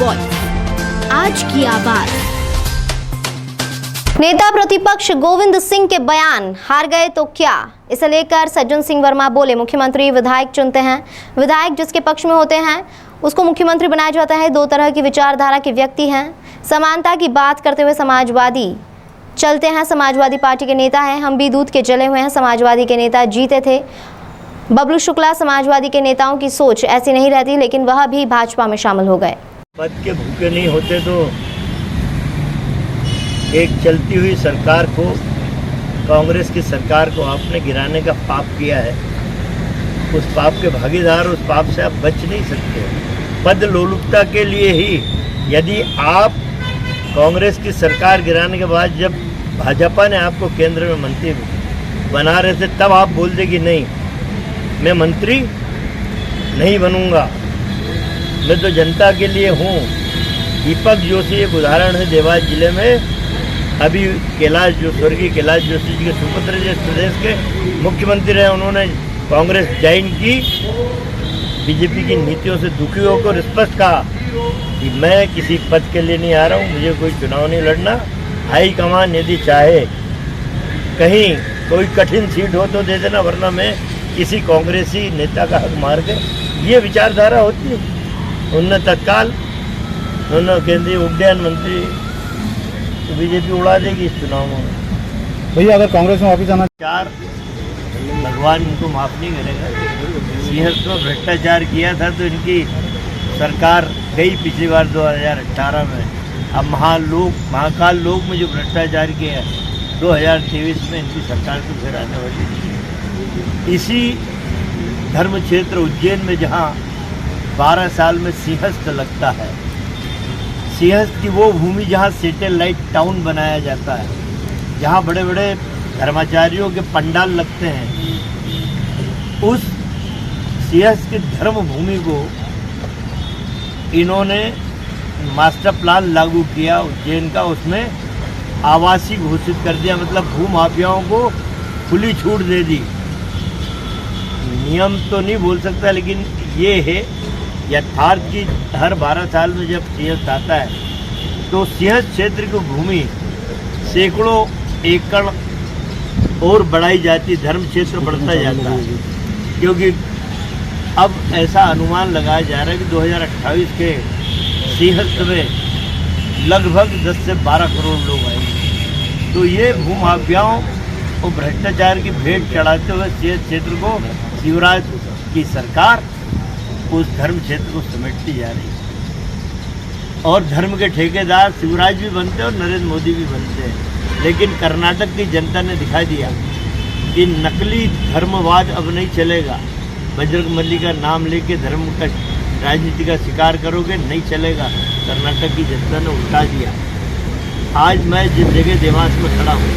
Voice, आज की आवाज। नेता प्रतिपक्ष गोविंद सिंह के बयान, हार गए तो क्या, इसे लेकर सज्जन सिंह वर्मा बोले, मुख्यमंत्री विधायक चुनते हैं, विधायक जिसके पक्ष में होते हैं उसको मुख्यमंत्री बनाया जाता है। दो तरह की विचारधारा के व्यक्ति हैं। समानता की बात करते हुए समाजवादी चलते हैं, समाजवादी पार्टी के नेता हैं, हम भी दूध के जले हुए हैं। समाजवादी के नेता जीते थे। बबलू शुक्ला, समाजवादी के नेताओं की सोच ऐसी नहीं रहती, लेकिन वह भी भाजपा में शामिल हो गए। पद के भूखे नहीं होते तो एक चलती हुई सरकार को, कांग्रेस की सरकार को आपने गिराने का पाप किया है। उस पाप के भागीदार, उस पाप से आप बच नहीं सकते। पद लोलुपता के लिए ही यदि आप कांग्रेस की सरकार गिराने के बाद जब भाजपा ने आपको केंद्र में मंत्री बना रहे थे, तब आप बोल दे कि नहीं, मैं मंत्री नहीं बनूंगा, मैं तो जनता के लिए हूँ। दीपक जोशी एक उदाहरण है। देवास जिले में अभी कैलाश जो स्वर्गीय कैलाश जोशी जी के सुपुत्र जिस प्रदेश के मुख्यमंत्री रहे, उन्होंने कांग्रेस ज्वाइन की, बीजेपी की नीतियों से दुखी होकर स्पष्ट कहा कि मैं किसी पद के लिए नहीं आ रहा हूँ, मुझे कोई चुनाव नहीं लड़ना। हाईकमान यदि चाहे कहीं कोई कठिन सीट हो तो दे देना, वरना मैं किसी कांग्रेसी नेता का हक मार के, ये विचारधारा होती है। उन्होंने तत्काल केंद्रीय उड्डयन मंत्री तो बीजेपी उड़ा देगी इस चुनाव में। भैया अगर कांग्रेस में वापिस आना, भगवान इनको माफ नहीं करेगा। सिंहस्थ में भ्रष्टाचार किया था तो इनकी सरकार गई पिछली बार 2018 में। अब महाकाल लोक में जो भ्रष्टाचार किया 2023 में इनकी सरकार तो फिर आने वाली है। इसी धर्म क्षेत्र उज्जैन में जहाँ 12 साल में सिंहस्थ लगता है, सिंहस्थ की वो भूमि जहाँ सैटेलाइट टाउन बनाया जाता है, जहाँ बड़े बड़े धर्माचार्यों के पंडाल लगते हैं, उस सिंहस्थ की धर्म भूमि को इन्होंने मास्टर प्लान लागू किया उज्जैन का, उसमें आवासीय घोषित कर दिया, मतलब भूमाफियाओं को खुली छूट दे दी। नियम तो नहीं बोल सकता, लेकिन ये है यथार्थ की हर 12 साल में जब सिंहस्थ आता है तो सिंहस्थ क्षेत्र की भूमि सैकड़ों एकड़ और बढ़ाई जाती, धर्म क्षेत्र बढ़ता जाता है। क्योंकि अब ऐसा अनुमान लगाया जा रहा है कि 2028 के सिंहस्थ में लगभग 10 से 12 करोड़ लोग आएंगे। तो ये भूमाफियाओं और भ्रष्टाचार की भेंट चढ़ाते हुए सिंहस्थ क्षेत्र को शिवराज की सरकार उस धर्म क्षेत्र को समेटती जा रही है। और धर्म के ठेकेदार शिवराज भी बनते हैं और नरेंद्र मोदी भी बनते हैं। लेकिन कर्नाटक की जनता ने दिखा दिया कि नकली धर्मवाद अब नहीं चलेगा। बजरंगबली का नाम लेके धर्म का राजनीति का शिकार करोगे, नहीं चलेगा। कर्नाटक की जनता ने उल्टा दिया। आज मैं जिस जगह देवास में खड़ा हूँ,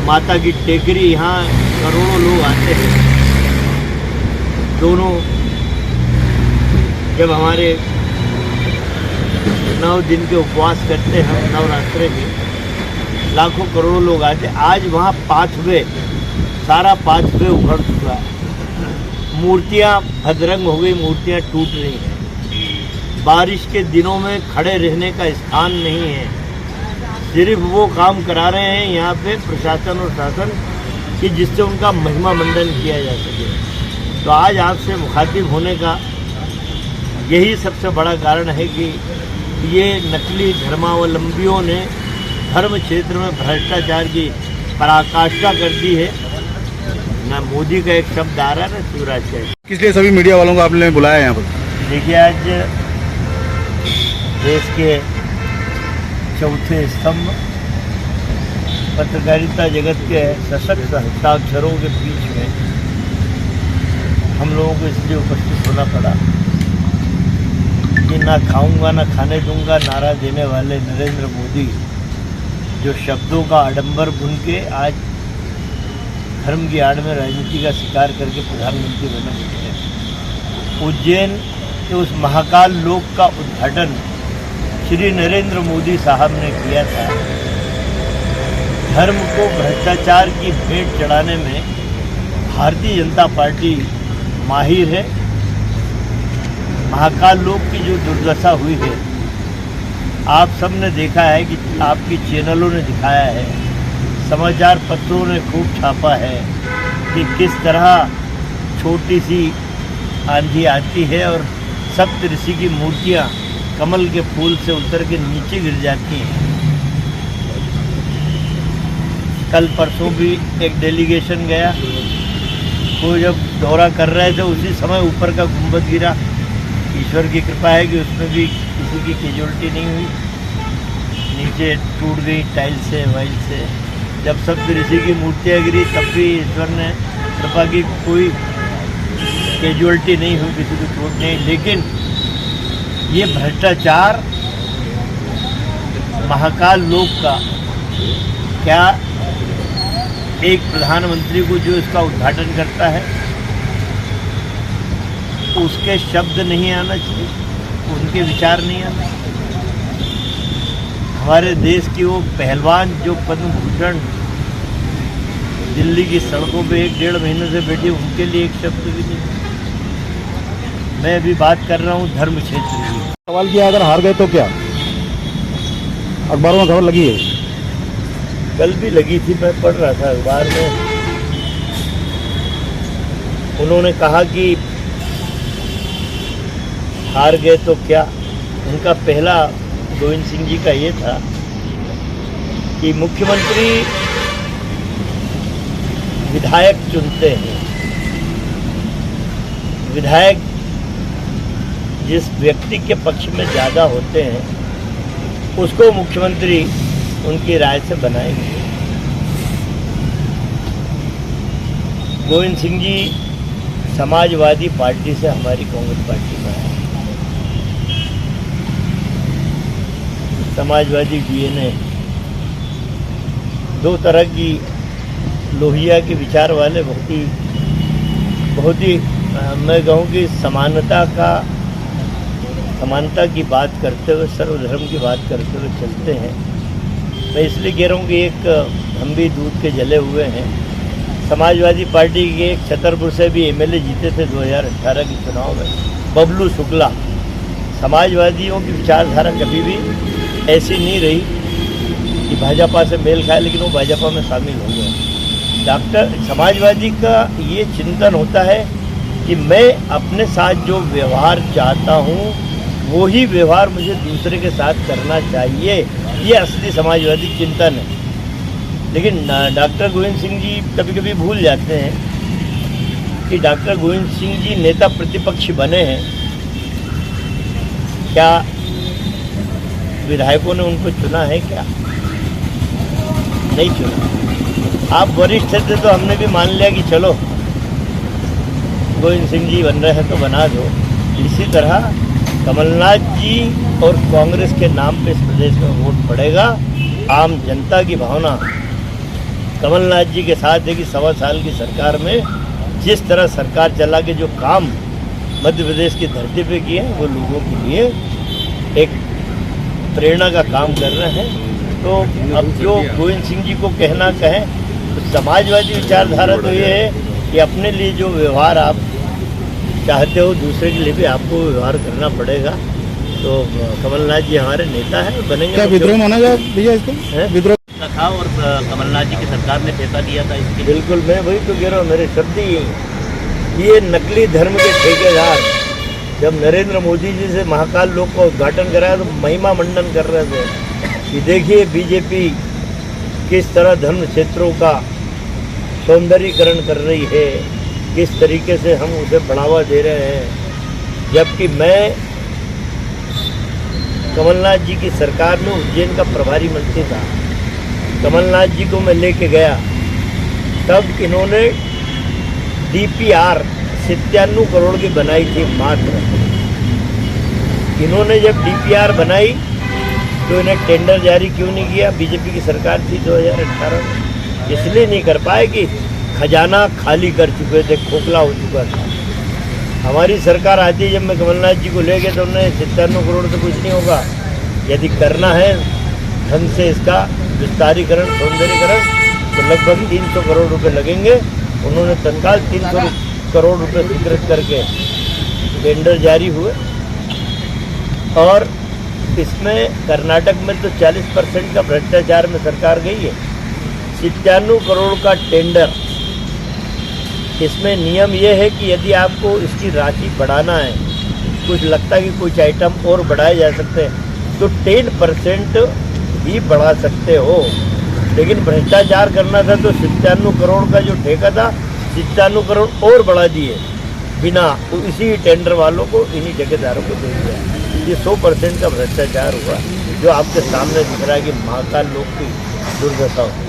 माता की टेकरी, यहाँ करोड़ों लोग आते हैं। दोनों जब हमारे 9 दिन के उपवास करते हैं, नवरात्रे में लाखों करोड़ों लोग आते। आज वहाँ पाथवे, सारा पाथवे उभर चुका है। मूर्तियाँ भद्रंग हो गई, मूर्तियाँ टूट रही हैं। बारिश के दिनों में खड़े रहने का स्थान नहीं है। सिर्फ वो काम करा रहे हैं यहाँ पे प्रशासन और शासन कि जिससे उनका महिमा मंडन किया जा सके। तो आज आपसे मुखातिब होने का यही सबसे बड़ा कारण है कि ये नकली धर्मावलंबियों ने धर्म क्षेत्र में भ्रष्टाचार की पराकाष्ठा कर दी है। ना मोदी का एक शब्द आ रहा है, ना शिवराज का। किस लिए सभी मीडिया वालों को आपने बुलाया यहाँ पर? देखिए, आज देश के चौथे स्तंभ पत्रकारिता जगत के सशक्त हस्ताक्षरों के बीच में हम लोगों को इसलिए उपस्थित होना पड़ा कि ना खाऊंगा ना खाने दूंगा नारा देने वाले नरेंद्र मोदी, जो शब्दों का आडंबर बुन के आज धर्म की आड़ में राजनीति का शिकार करके प्रधानमंत्री बने हैं। उज्जैन के उस महाकाल लोक का उद्घाटन श्री नरेंद्र मोदी साहब ने किया था। धर्म को भ्रष्टाचार की भेंट चढ़ाने में भारतीय जनता पार्टी माहिर है। महाकाल लोक की जो दुर्दशा हुई है, आप सब ने देखा है कि आपके चैनलों ने दिखाया है, समाचार पत्रों ने खूब छापा है कि किस तरह छोटी सी आंधी आती है और सप्त ऋषि की मूर्तियाँ कमल के फूल से उतर के नीचे गिर जाती हैं। कल परसों भी एक डेलीगेशन गया, वो जब दौरा कर रहे थे उसी समय ऊपर का गुंबद गिरा। ईश्वर की कृपा है कि उसमें भी किसी की कैजुअलिटी नहीं हुई, नीचे टूट गई टाइल से वाइल से। जब सप्त ऋषि की मूर्तियाँ गिरी तब भी ईश्वर ने कृपा की, कोई कैजुअलिटी नहीं हुई, किसी को चोट नहीं। लेकिन ये भ्रष्टाचार महाकाल लोक का, क्या एक प्रधानमंत्री को जो इसका उद्घाटन करता है उसके शब्द नहीं आना चाहिए, उनके विचार नहीं आना चाहिए। हमारे देश की वो पहलवान जो पद्म भूषण दिल्ली की सड़कों पे 1-1.5 महीने से बैठी, उनके लिए एक शब्द भी नहीं। मैं अभी बात कर रहा हूँ धर्म क्षेत्र की। सवाल किया, अगर हार गए तो क्या? अखबारों में खबर लगी है, कल भी लगी थी, मैं पढ़ रहा था अखबार में। उन्होंने कहा कि हार गए तो क्या। उनका पहला, गोविंद सिंह जी का ये था कि मुख्यमंत्री विधायक चुनते हैं, विधायक जिस व्यक्ति के पक्ष में ज़्यादा होते हैं उसको मुख्यमंत्री उनकी राय से बनाएंगे। गोविंद सिंह जी समाजवादी पार्टी से हमारी कांग्रेस पार्टी में आए। समाजवादी डीएनए, दो तरह की लोहिया के विचार वाले, बहुत ही मैं कहूँ कि समानता की बात करते हुए, सर्वधर्म की बात करते हुए चलते हैं। मैं इसलिए कह रहा हूँ कि एक हम भी दूध के जले हुए हैं। समाजवादी पार्टी के एक छतरपुर से भी एमएलए जीते थे 2018 के चुनाव में, बबलू शुक्ला। समाजवादियों की विचारधारा कभी भी ऐसी नहीं रही कि भाजपा से मेल खाए, लेकिन वो भाजपा में शामिल हो गए। समाजवादी का ये चिंतन होता है कि मैं अपने साथ जो व्यवहार चाहता हूँ वही व्यवहार मुझे दूसरे के साथ करना चाहिए, ये असली समाजवादी चिंतन है। लेकिन डॉक्टर गोविंद सिंह जी कभी कभी भूल जाते हैं कि डॉक्टर गोविंद सिंह जी नेता प्रतिपक्ष बने हैं। क्या विधायकों ने उनको चुना है? क्या नहीं चुना। आप वरिष्ठ थे तो हमने भी मान लिया कि चलो गोविंद सिंह जी बन रहे हैं तो बना दो। इसी तरह कमलनाथ जी और कांग्रेस के नाम पे इस प्रदेश में वोट पड़ेगा। आम जनता की भावना कमलनाथ जी के साथ है कि 1.25 साल की सरकार में जिस तरह सरकार चला के जो काम मध्य प्रदेश की धरती पे किए हैं वो लोगों के लिए एक प्रेरणा का काम कर रहे हैं। तो अब जो गोविंद सिंह जी को कहना कहें, तो समाजवादी विचारधारा तो ये है कि अपने लिए जो व्यवहार आप चाहते हो दूसरे के लिए भी आपको व्यवहार करना पड़ेगा। तो कमलनाथ जी हमारे नेता हैं, बनेंगे। क्या विद्रोह माना जाए भैया इसको? विद्रोह था और कमलनाथ जी की सरकार ने फैसला दिया था इसके। बिल्कुल, मैं वही तो कह रहा हूँ, मेरे शब्द ही ये नकली धर्म के ठेकेदार जब नरेंद्र मोदी जी से महाकाल लोक का उद्घाटन कराया तो महिमा मंडन कर रहे थे कि देखिए बीजेपी किस तरह धर्म क्षेत्रों का सौंदर्यीकरण कर रही है, किस तरीके से हम उसे बढ़ावा दे रहे हैं। जबकि मैं कमलनाथ जी की सरकार में उज्जैन का प्रभारी मंत्री था, कमलनाथ जी को मैं लेके गया, तब इन्होंने DPR 97 करोड़ की बनाई थी मात्र। इन्होंने जब DPR बनाई तो इन्हें टेंडर जारी क्यों नहीं किया? बीजेपी की सरकार थी 2018 में, इसलिए नहीं कर पाए कि खजाना खाली कर चुके थे, खोखला हो चुका था। हमारी सरकार आती जब मैं कमलनाथ जी को ले गए तो उन्होंने 97 करोड़ से कुछ नहीं होगा, यदि करना है ढंग से इसका विस्तारीकरण सौंदर्यीकरण तो लगभग 300 करोड़ रुपए लगेंगे। उन्होंने तत्काल 300 करोड़ रुपए स्वीकृत करके टेंडर जारी हुए और इसमें कर्नाटक में तो 40% का भ्रष्टाचार में सरकार गई है। 97 करोड़ का टेंडर, इसमें नियम ये है कि यदि आपको इसकी राशि बढ़ाना है, कुछ लगता है कि कुछ आइटम और बढ़ाए जा सकते हैं, तो 10% भी बढ़ा सकते हो। लेकिन भ्रष्टाचार करना था तो 97 करोड़ का जो ठेका था 97 करोड़ और बढ़ा दिए बिना, तो इसी टेंडर वालों को, इन्हीं ठेकेदारों को दे दिया। ये 100% का भ्रष्टाचार हुआ, जो आपके सामने दिख रहा है कि महाकाल लोग की दुर्दशा हो।